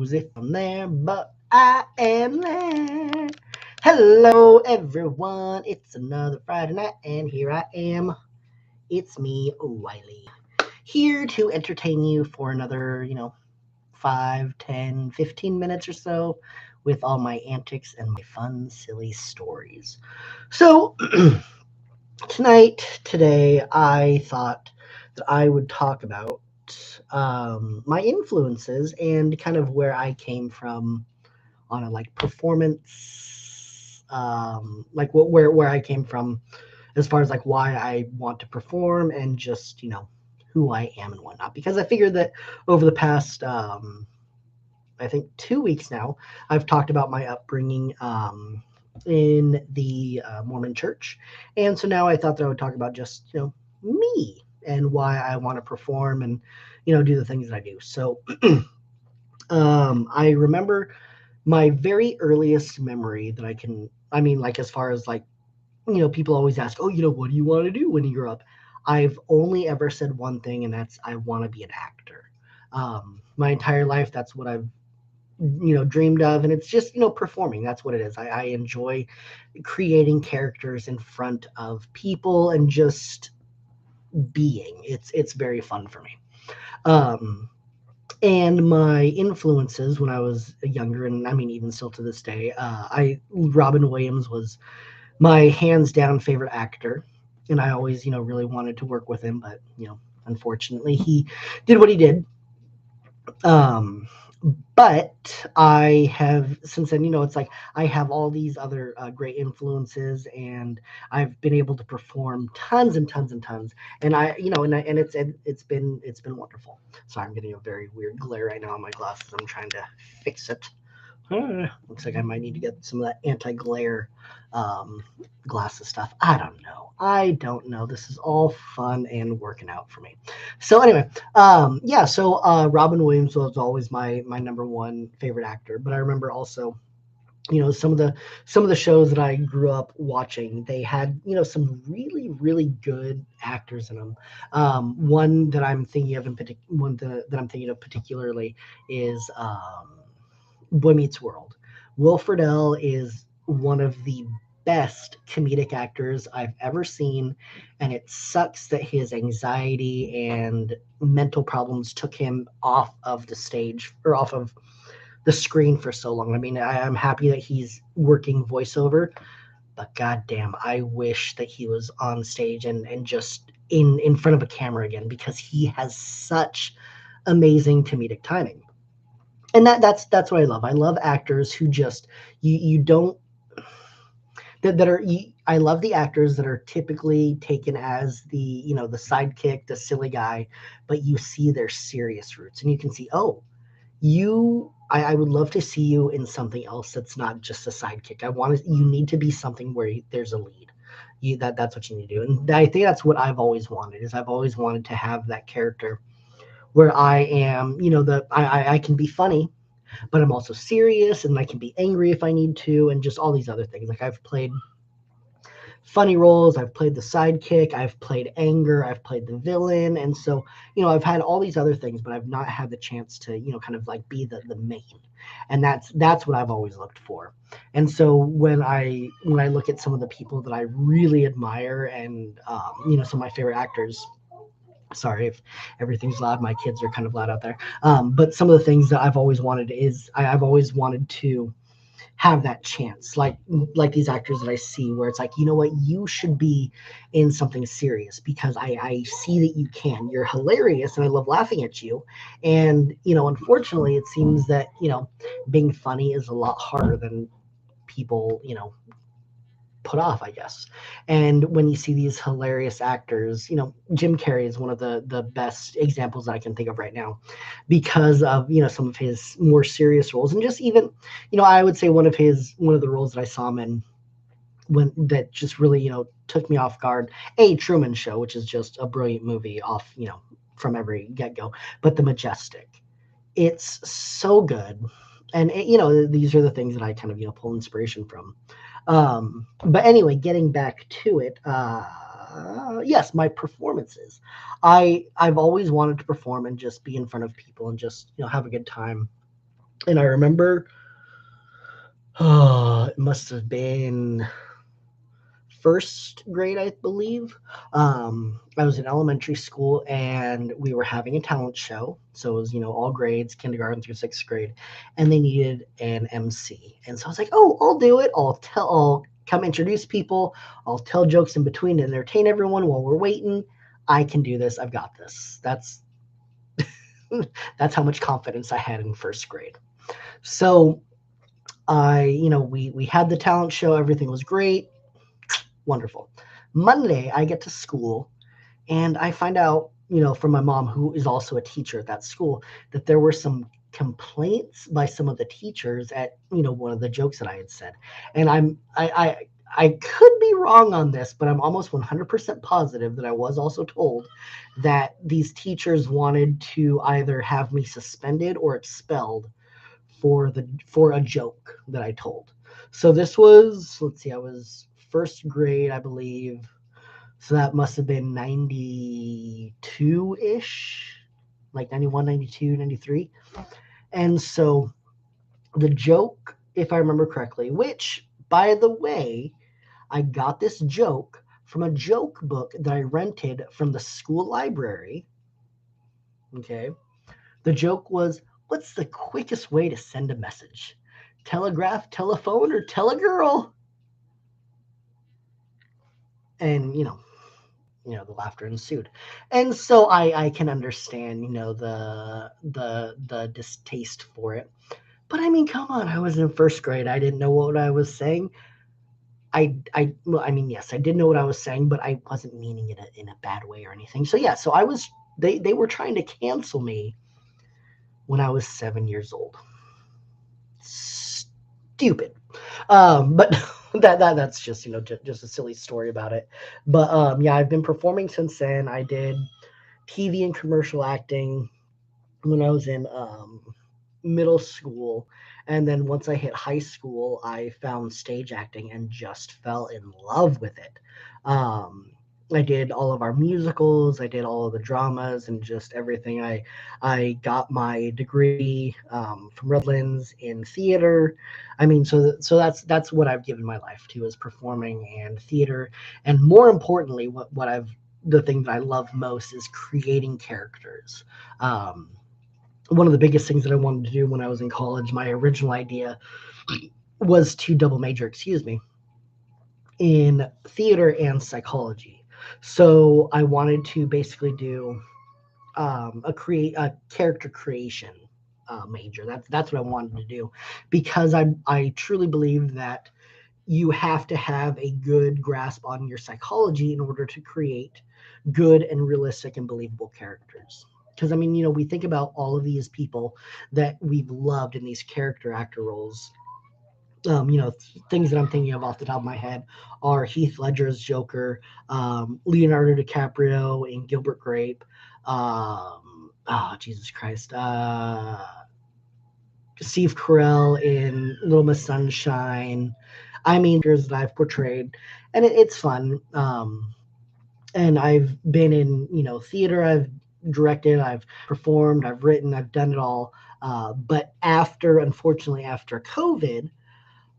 knows if I'm there, but I am there. Hello, everyone. It's another Friday night, and here I am. It's me, Wiley, here to entertain you for another, 5, 10, 15 minutes or so with all my antics and my fun, silly stories. So, today, I thought that I would talk about my influences and kind of where I came from on a like performance, like where I came from as far as like why I want to perform and just who I am and whatnot. Because I figured that over the past I think 2 weeks now, I've talked about my upbringing in the Mormon church. And so now I thought that I would talk about just, me and why I want to perform and, do the things that I do. So I remember my very earliest memory that I mean, like, as far as like, people always ask, oh, what do you want to do when you grow up? I've only ever said one thing, and that's I want to be an actor. My entire life, that's what I've dreamed of, and it's just performing. That's what it is. I enjoy creating characters in front of people and just being. It's very fun for me. um and my influences when I was younger, and I mean even still to this day, I Robin Williams was my hands down favorite actor, and I always really wanted to work with him, but unfortunately he did what he did. um but I have since then, it's like I have all these other great influences, and I've been able to perform tons and tons and tons, and it's been wonderful. Sorry, I'm getting a very weird glare right now on my glasses. I'm trying to fix it. Looks like I might need to get some of that anti-glare um, glasses stuff. I don't know. This is all fun and working out for me. So anyway, yeah. So Robin Williams was always my number one favorite actor. But I remember also, some of the shows that I grew up watching, they had some really really good actors in them. One that I'm thinking of that I'm thinking of particularly is Boy Meets World. Will Friedle is one of the best comedic actors I've ever seen, and it sucks that his anxiety and mental problems took him off of the stage or off of the screen for so long. I mean, I'm happy that he's working voiceover, but goddamn, I wish that he was on stage and just in front of a camera again, because he has such amazing comedic timing. And that's what I love. I love actors who just you don't that are I love the actors that are typically taken as the sidekick, the silly guy, but you see their serious roots, and you can see, oh, I would love to see you in something else that's not just a sidekick. You need to be something where there's a lead. That's what you need to do, and I think that's what I've always wanted. Is I've always wanted to have that character where I am, I can be funny, but I'm also serious, and I can be angry if I need to, and just all these other things. Like, I've played funny roles, I've played the sidekick, I've played anger, I've played the villain, and so I've had all these other things, but I've not had the chance to kind of like be the main, and that's what I've always looked for. And so when I look at some of the people that I really admire, and some of my favorite actors. Sorry if everything's loud. My kids are kind of loud out there. But some of the things that I've always wanted is I've always wanted to have that chance, like these actors that I see, where it's like, you know what, you should be in something serious, because I see that you can. You're hilarious, and I love laughing at you. And unfortunately, it seems that being funny is a lot harder than people put off, I guess. And when you see these hilarious actors, Jim Carrey is one of the best examples that I can think of right now, because of some of his more serious roles, and just even I would say one of the roles that I saw him in, when that just really took me off guard. A Truman Show, which is just a brilliant movie off from every get go, but The Majestic, it's so good. And these are the things that I kind of pull inspiration from. But anyway, getting back to it, yes, my performances. I've always wanted to perform and just be in front of people and just have a good time. And I remember, it must have been first grade, I believe. I was in elementary school and we were having a talent show. So it was, all grades, kindergarten through sixth grade, and they needed an MC. And so I was like, oh, I'll do it. I'll come introduce people. I'll tell jokes in between to entertain everyone while we're waiting. I can do this. I've got this. That's how much confidence I had in first grade. So we had the talent show. Everything was great. Wonderful. Monday, I get to school and I find out, from my mom, who is also a teacher at that school, that there were some complaints by some of the teachers at, one of the jokes that I had said. And I could be wrong on this, but I'm almost 100% positive that I was also told that these teachers wanted to either have me suspended or expelled for a joke that I told. So this was, let's see, I was first grade, I believe. So that must have been 92 ish, like 91, 92, 93. And so the joke, if I remember correctly, which, by the way, I got this joke from a joke book that I rented from the school library. Okay. The joke was, what's the quickest way to send a message? Telegraph, telephone, or telegirl? And, the laughter ensued. And so I can understand, the distaste for it. But I mean, come on, I was in first grade. I didn't know what I was saying. Well, I mean, yes, I did know what I was saying, but I wasn't meaning it in a bad way or anything. So yeah, so they were trying to cancel me when I was 7 years old. Stupid. But that's just, just a silly story about it. But yeah, I've been performing since then. I did TV and commercial acting when I was in middle school. And then once I hit high school, I found stage acting and just fell in love with it. Um, I did all of our musicals, I did all of the dramas and just everything. I got my degree from Redlands in theater. I mean, so that's what I've given my life to, is performing and theater. And more importantly, the thing that I love most is creating characters. One of the biggest things that I wanted to do when I was in college, my original idea was to double major, in theater and psychology. So I wanted to basically do a character creation major. That's what I wanted to do, because I truly believe that you have to have a good grasp on your psychology in order to create good and realistic and believable characters. Because I mean, we think about all of these people that we've loved in these character actor roles. Things that I'm thinking of off the top of my head are Heath Ledger's Joker, Leonardo DiCaprio in Gilbert Grape, oh Jesus Christ, Steve Carell in Little Miss Sunshine. I mean, characters that I've portrayed, and it's fun. And I've been in, theater. I've directed. I've performed. I've written. I've done it all. But unfortunately, after COVID,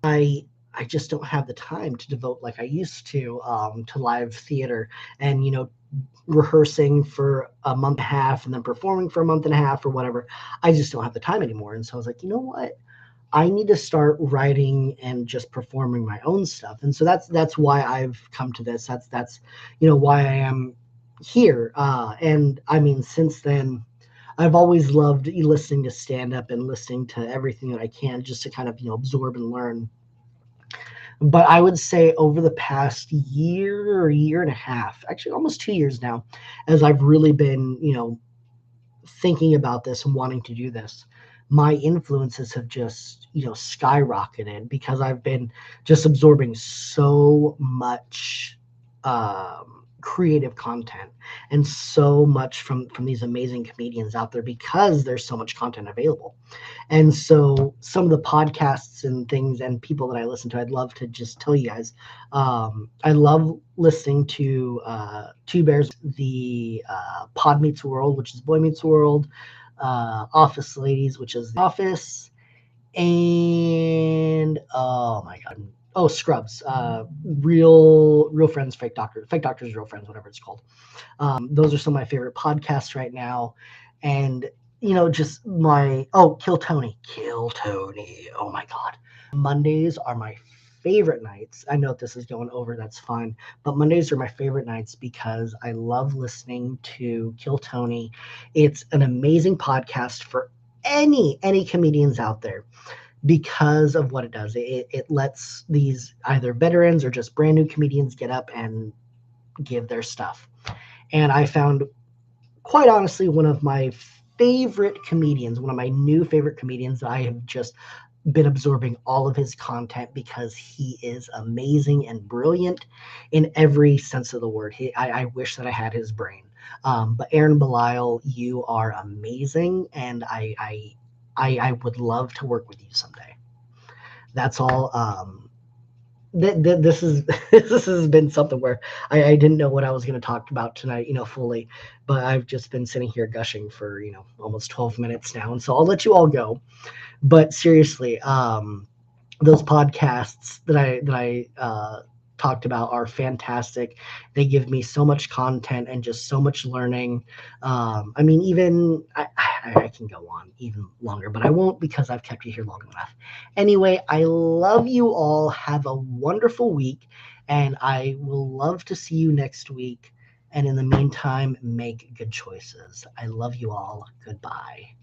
I just don't have the time to devote like I used to live theater, and rehearsing for a month and a half and then performing for a month and a half or whatever. I just don't have the time anymore. And so I was like, you know what? I need to start writing and just performing my own stuff. And so that's why I've come to this. That's why I am here. And I mean, since then, I've always loved listening to stand up and listening to everything that I can, just to kind of absorb and learn. But I would say over the past year or year and a half, actually almost 2 years now, as I've really been thinking about this and wanting to do this, my influences have just skyrocketed, because I've been just absorbing so much creative content and so much from these amazing comedians out there, because there's so much content available. And so some of the podcasts and things and people that I listen to, I'd love to just tell you guys. I love listening to Two Bears, the Pod Meets World, which is Boy Meets World, Office Ladies, which is The Office, and oh my god, oh Scrubs, real friends, fake doctors, real friends, whatever it's called. Those are some of my favorite podcasts right now, and just Kill Tony. Oh my god, Mondays are my favorite nights. I know if this is going over, that's fine, but Mondays are my favorite nights because I love listening to Kill Tony. It's an amazing podcast for any comedians out there because of what it does. It lets these either veterans or just brand new comedians get up and give their stuff. And I found, quite honestly, one of my favorite comedians, one of my new favorite comedians that I have just been absorbing all of his content because he is amazing and brilliant in every sense of the word. I wish that I had his brain. But Aaron Belial, you are amazing, and I would love to work with you someday. That's all. This is this has been something where I didn't know what I was going to talk about tonight, fully, but I've just been sitting here gushing for almost 12 minutes now, and so I'll let you all go. But seriously, those podcasts that I talked about are fantastic. They give me so much content and just so much learning. I mean, even I can go on even longer, but I won't because I've kept you here long enough. Anyway, I love you all. Have a wonderful week, and I will love to see you next week. And in the meantime, make good choices. I love you all. Goodbye.